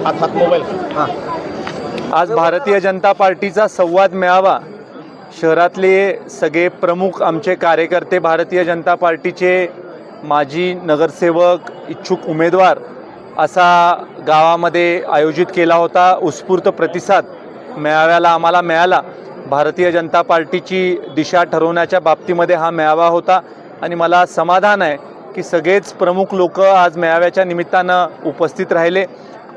हात मोबाईल. आज भारतीय जनता पार्टीचा संवाद मेळावा. शहरातले सगळे प्रमुख आमचे कार्यकर्ते, भारतीय जनता पार्टीचे माजी नगरसेवक, इच्छुक उमेदवार असा गावामध्ये आयोजित केला होता. उत्स्फूर्त प्रतिसाद मेळाव्याला आम्हाला मिळाला. भारतीय जनता पार्टीची दिशा ठरवण्याच्या बाबतीमध्ये हा मेळावा होता आणि मला समाधान आहे की सगळेच प्रमुख लोक आज मेळाव्याच्या निमित्तानं उपस्थित राहिले.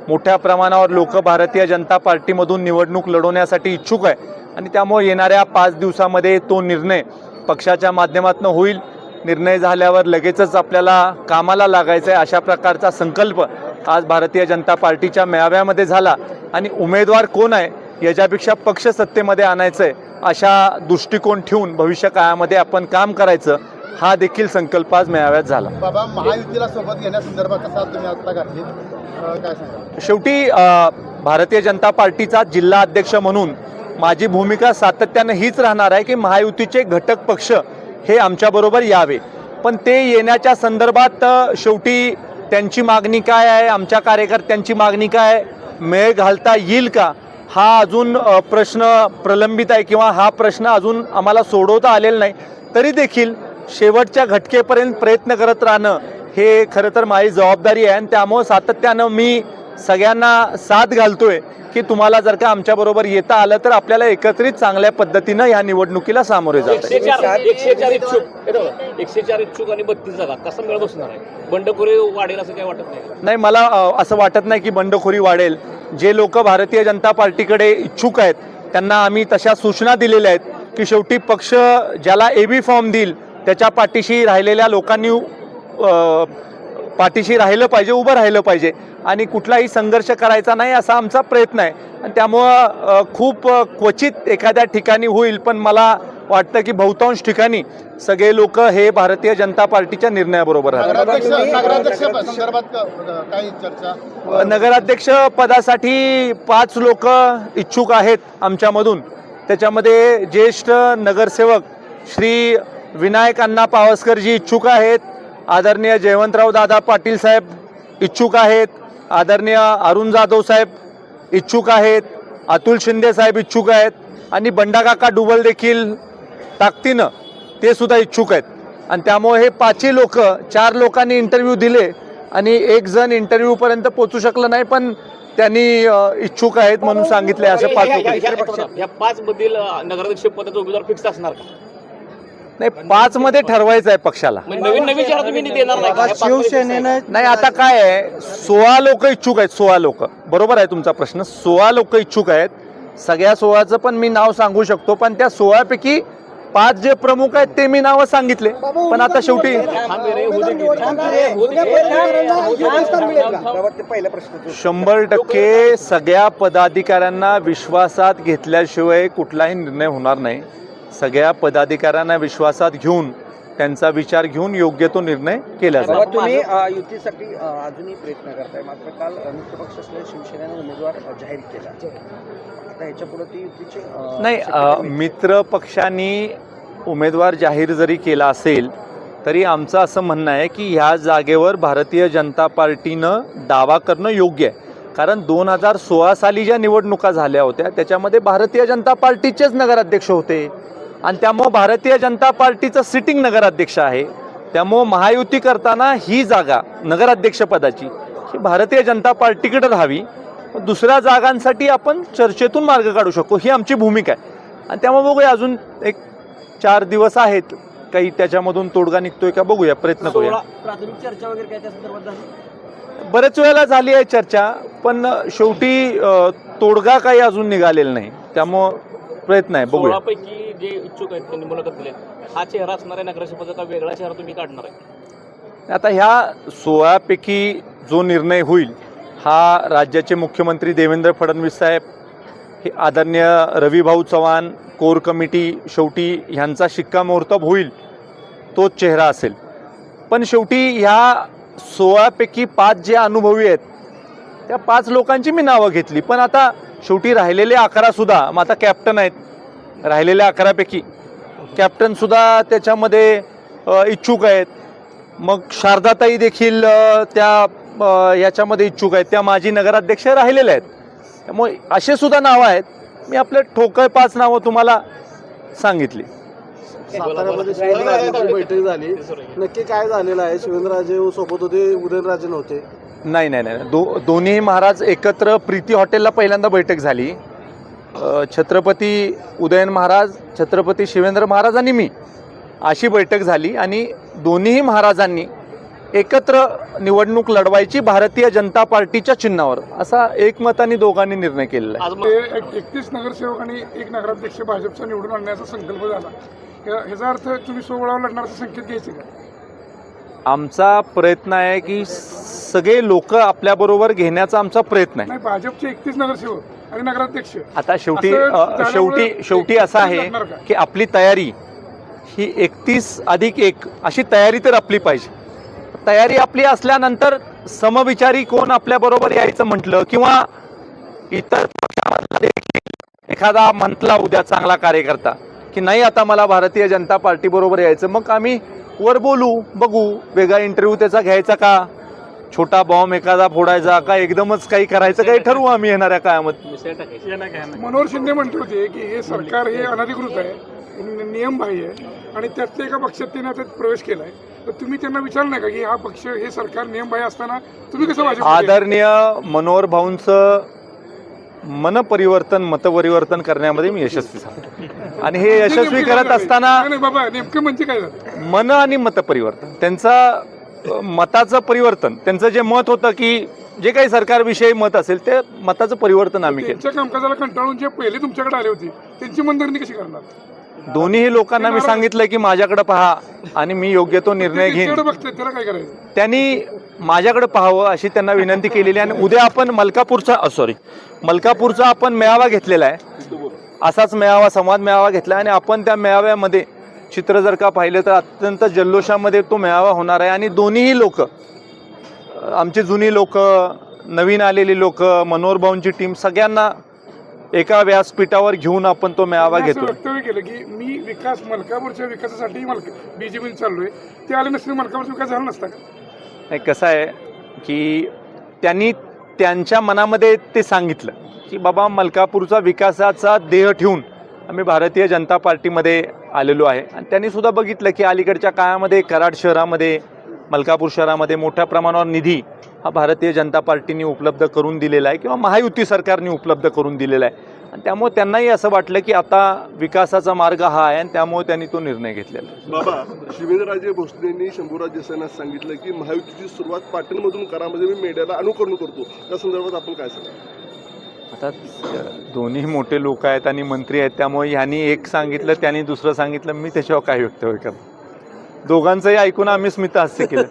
मोठ्या प्रमाणावर लोक भारतीय जनता पार्टीमधून निवडणूक लढवण्यासाठी इच्छुक आहे आणि त्यामुळे येणाऱ्या 5 दिवसामध्ये तो निर्णय पक्षाच्या माध्यमातून होईल. निर्णय झाल्यावर लगेचच आपल्याला कामाला लागायचं आहे अशा प्रकारचा संकल्प आज भारतीय जनता पार्टीच्या मेळाव्यामध्ये झाला आणि उमेदवार कोण आहे याच्यापेक्षा पक्ष सत्तेमध्ये आणायचं आहे अशा दृष्टिकोन ठेवून भविष्य काळामध्ये आपण काम करायचं हा देखील संकल्प आज मेळाव्यात झाला. बाबा, महायुतीला सोबत घेण्यासंदर्भात कसा तुम्ही आता घातली काय सांगा? शेवटी भारतीय जनता पार्टीचा जिल्हा अध्यक्ष म्हणून माझी भूमिका सातत्यानं हीच राहणार आहे की महायुतीचे घटक पक्ष हे आमच्याबरोबर यावे. पण ते येण्याच्या संदर्भात शेवटी त्यांची मागणी काय आहे, आमच्या कार्यकर्त्यांची मागणी काय आहे, मेळ घालता येईल का हा अजून प्रश्न प्रलंबित आहे किंवा हा प्रश्न अजून आम्हाला सोडवता आलेला नाही. तरी देखील शेवटच्या घटकेपर्यंत प्रयत्न करत राहणं हे खरं तर माझी जबाबदारी आहे आणि त्यामुळे सातत्यानं मी सगळ्यांना साथ घालतोय की तुम्हाला जर का आमच्याबरोबर येता आलं तर आपल्याला एकत्रित चांगल्या पद्धतीनं या निवडणुकीला सामोरे जायचं. 104 इच्छुक आणि 32 जागा कसा मेळ बसणार आहे? बंडखोरी वाढेल असं काय वाटत नाही? नाही, मला असं वाटत नाही की बंडखोरी वाढेल. जे लोक भारतीय जनता पार्टीकडे इच्छुक आहेत त्यांना आम्ही तशा सूचना दिलेल्या आहेत की शेवटी पक्ष ज्याला AB फॉर्म देईल त्याच्या पाठीशी राहिलेल्या लोकांनी पाठीशी राहिलं पाहिजे, उभं राहिलं पाहिजे आणि कुठलाही संघर्ष करायचा नाही असा आमचा प्रयत्न आहे. आणि त्यामुळं खूप क्वचित एखाद्या ठिकाणी होईल, पण मला वाटतं की बहुतांश ठिकाणी सगळे लोक हे भारतीय जनता पार्टीच्या निर्णयाबरोबर राहतात. नगराध्यक्ष पदासाठी 5 लोक इच्छुक आहेत आमच्यामधून. त्याच्यामध्ये ज्येष्ठ नगरसेवक श्री विनायक अण्णा पावसकरजी इच्छुक आहेत, आदरणीय जयवंतराव दादा पाटील साहेब इच्छुक आहेत, आदरणीय अरुण जाधव साहेब इच्छुक आहेत, अतुल शिंदे साहेब इच्छुक आहेत आणि बंडाकाका डुबल देखील ताकदीनं ते सुद्धा इच्छुक आहेत. आणि त्यामुळे हे 5 लोक, 4 लोकांनी इंटरव्ह्यू दिले आणि 1 जण इंटरव्ह्यूपर्यंत पोहोचू शकलं नाही, पण त्यांनी इच्छुक आहेत म्हणून सांगितले. असं 5 लोक. या 5 मधील नगराध्यक्ष पदाचा उमेदवार फिक्स असणार का? नाही, 5 मध्ये ठरवायचं आहे पक्षाला. नवीन चेहरा तुम्ही देणार नाही? शिवसेनेनं नाही, आता काय आहे, 16 लोक इच्छुक आहेत. 16 लोक, बरोबर आहे तुमचा प्रश्न. 16 लोक इच्छुक आहेत. सगळ्या 16चं पण मी नाव सांगू शकतो, पण त्या 16 पैकी 5 जे प्रमुख आहेत ते मी नावं सांगितले. पण आता शेवटी 100% सगळ्या पदाधिकाऱ्यांना विश्वासात घेतल्याशिवाय कुठलाही निर्णय होणार नाही. सगळ्या पदाधिकाऱ्यांना विश्वासात घेऊन त्यांचा विचार घेऊन योग्य तो निर्णय केला जातो. तुम्ही युतीसाठी अजूनही प्रयत्न करताय, मात्र काल मित्र पक्ष असलेल्या शिवसेनेने उमेदवार जाहीर केला. आता ह्याच्यापुढे ती युतीची नाही, मित्र पक्षांनी उमेदवार जाहीर जरी केला असेल तरी आमचं असं म्हणणं आहे की ह्या जागेवर भारतीय जनता पार्टीनं दावा करणं योग्य आहे. कारण 2016 साली ज्या निवडणुका झाल्या होत्या त्याच्यामध्ये भारतीय जनता पार्टीचेच नगराध्यक्ष होते आणि त्यामुळं भारतीय जनता पार्टीचं सिटिंग नगराध्यक्ष आहे. त्यामुळं महायुती करताना ही जागा नगराध्यक्षपदाची ही भारतीय जनता पार्टीकडे राहावी. दुसऱ्या जागांसाठी आपण चर्चेतून मार्ग काढू शकतो, ही आमची भूमिका आहे. आणि त्यामुळे बघूया, अजून 4 दिवस आहेत, काही त्याच्यामधून तोडगा निघतोय का बघूया, प्रयत्न करूया. प्राथमिक चर्चा वगैरे काय त्या संदर्भात झाली? बरेच वेळेला झाली आहे चर्चा, पण शेवटी तोडगा काही अजून निघालेला नाही. त्यामुळं प्रयत्न आहे, बघूया. 16 पैकी जे इच्छुक आहेत त्यांनी मुलाखत दिली, हा चेहरा असणार आहे नगराध्यक्षपदाचा का वेगळा चेहरा तुम्ही काढणार आहे? आता ह्या 16 पैकी जो निर्णय होईल हा राज्याचे मुख्यमंत्री देवेंद्र फडणवीस साहेब, हे आदरणीय रविभाऊ चव्हाण, कोर कमिटी, शेवटी ह्यांचा शिक्कामोर्तब होईल तोच चेहरा असेल. पण शेवटी ह्या 16 पैकी 5 जे अनुभवी आहेत त्या 5 लोकांची मी नावं घेतली. पण आता शेवटी राहिलेले 11 सुद्धा, मग आता कॅप्टन आहेत, राहिलेल्या 11 पैकी कॅप्टन सुद्धा त्याच्यामध्ये इच्छुक आहेत. मग शारदाताई देखील त्या याच्यामध्ये इच्छुक आहेत त्या माजी नगराध्यक्ष राहिलेल्या आहेत. त्यामुळे असे सुद्धा नावं आहेत. मी आपले ठोकळ 5 नावं तुम्हाला सांगितली. साताऱ्यामध्ये शिवेंद्रराजेंची बैठक झाली, नक्की काय झालेलं आहे? शिवेंद्रराजे सोबत होते, उदयनराजे नव्हते. नाही. दोन्ही महाराज एकत्र प्रीती हॉटेलला पहिल्यांदा बैठक झाली. छत्रपती उदयन महाराज, छत्रपती शिवेंद्र महाराज आणि मी अशी बैठक झाली आणि दोन्हीही महाराजांनी एकत्र निवडणूक लढवायची भारतीय जनता पार्टीच्या चिन्हावर असा एकमताने दोघांनी निर्णय केलेला आहे. आज मग 31 नगरसेवक आणि 1 नगराध्यक्ष भाजपचा निवडून आणण्याचा संकल्प झाला. ह्याचा अर्थ तुम्ही सोबळावर लढण्याचा संकेत घ्यायचे का? आमचा प्रयत्न आहे की सगळे लोक आपल्याबरोबर घेण्याचा आमचा प्रयत्न आहे. नाही, भाजपचे 31 नगरसेवक आणि नगराध्यक्ष आता शेवटी असं शेवटी असं आहे लढणार का? की आपली तयारी ही 31+1 अशी तयारी तर आपली पाहिजे. तयारी आपली असल्यानंतर समविचारी कोण आपल्याबरोबर यायचं म्हटलं किंवा इतर पक्षामधला देखील एखादा म्हटला उद्या चांगला कार्यकर्ता की नाही आता मला भारतीय जनता पार्टी बरोबर यायचं, मग आम्ही वर बोलू, बघू वेगळा इंटरव्ह्यू त्याचा घ्यायचा का, छोटा बॉम्ब एखादा फोडायचा का, एकदमच काही करायचं काही ठरवू आम्ही येणाऱ्या काळामध्ये. मिसळ टाकायची. मनोहर शिंदे म्हणते होते की हे सरकार हे अनधिकृत आहे, नियमबाह्य आहे आणि त्यातल्या एका पक्षात त्याने आता प्रवेश केलाय. तर तुम्ही त्यांना विचारलं नाही का की हा पक्ष हे सरकार नियमबाह्य असताना तुम्ही कसं भाजप आदरणीय मनोहर भाऊंचं मतपरिवर्तन करण्यामध्ये मी यशस्वी झालो आणि हे यशस्वी करत असताना नाही बाबा, नेमकं म्हणजे काय झालं? मन आणि मतपरिवर्तन, त्यांचा मताचं परिवर्तन, त्यांचं जे मत होतं की जे काही सरकारविषयी मत असेल ते मताचं परिवर्तन आम्ही केलं. त्यांच्या कामकाजाला कंटाळून जे पहिले तुमच्याकडे आले होते त्यांची मनधरणी कशी करणार? दोन्हीही लोकांना मी सांगितलं की माझ्याकडे पहा आणि मी योग्य तो निर्णय घेईन. त्यांच्याकडे बघतायत, त्याला काय करायचं? त्यांनी माझ्याकडे पाहावं अशी त्यांना विनंती केलेली आहे. आणि उद्या आपण मलकापूरचा आपण मेळावा घेतलेला आहे. असाच मेळावा, संवाद मेळावा घेतला आणि आपण त्या मेळाव्यामध्ये चित्र जर का पाहिलं तर अत्यंत जल्लोषामध्ये तो मेळावा होणार आहे. आणि दोन्हीही लोक, आमची जुनी लोक, नवीन आलेली लोक, मनोहर भाऊंची टीम, सगळ्यांना एका व्यासपीठावर घेऊन आपण तो मेळावा असं घेतो. वक्तव्य केलं की मी मलकापूरच्या विकासासाठी बीजेपी चाललोय, ते आले नसते मलकापूरचा विकास झाला नसता का? नाही, कसं आहे की त्यांनी त्यांच्या मनामध्ये ते सांगितलं की बाबा मलकापूरचा विकासाचा ध्येय ठेवून आम्ही भारतीय जनता पार्टीमध्ये आलेलो आहे. आणि त्यांनी सुद्धा बघितलं की अलीकडच्या काळामध्ये कराड शहरामध्ये, मलकापूर शहरामध्ये मोठ्या प्रमाणावर निधी हा भारतीय जनता पार्टीने उपलब्ध करून दिलेला आहे किंवा महायुती सरकारने उपलब्ध करून दिलेला आहे. आणि त्यामुळे त्यांनाही असं वाटलं की आता विकासाचा मार्ग हा आहे आणि त्यामुळे त्यांनी तो निर्णय घेतलेला आहे. बाबा, शिवेंद्रराजे भोसलेंनी शंभूराज देसाईंना सांगितलं की महायुतीची सुरुवात पाटणमधून करा, म्हणजे मी मीडियाला अनुकरण करतो. त्या संदर्भात आपण काय सांगा? आता दोन्ही मोठे लोक आहेत आणि मंत्री आहेत, त्यामुळे ह्यांनी एक सांगितलं त्यांनी दुसरं सांगितलं, मी त्याच्यावर काय वक्तव्य करतो. दोघांचंही ऐकून आम्ही स्मितहास्य केलं.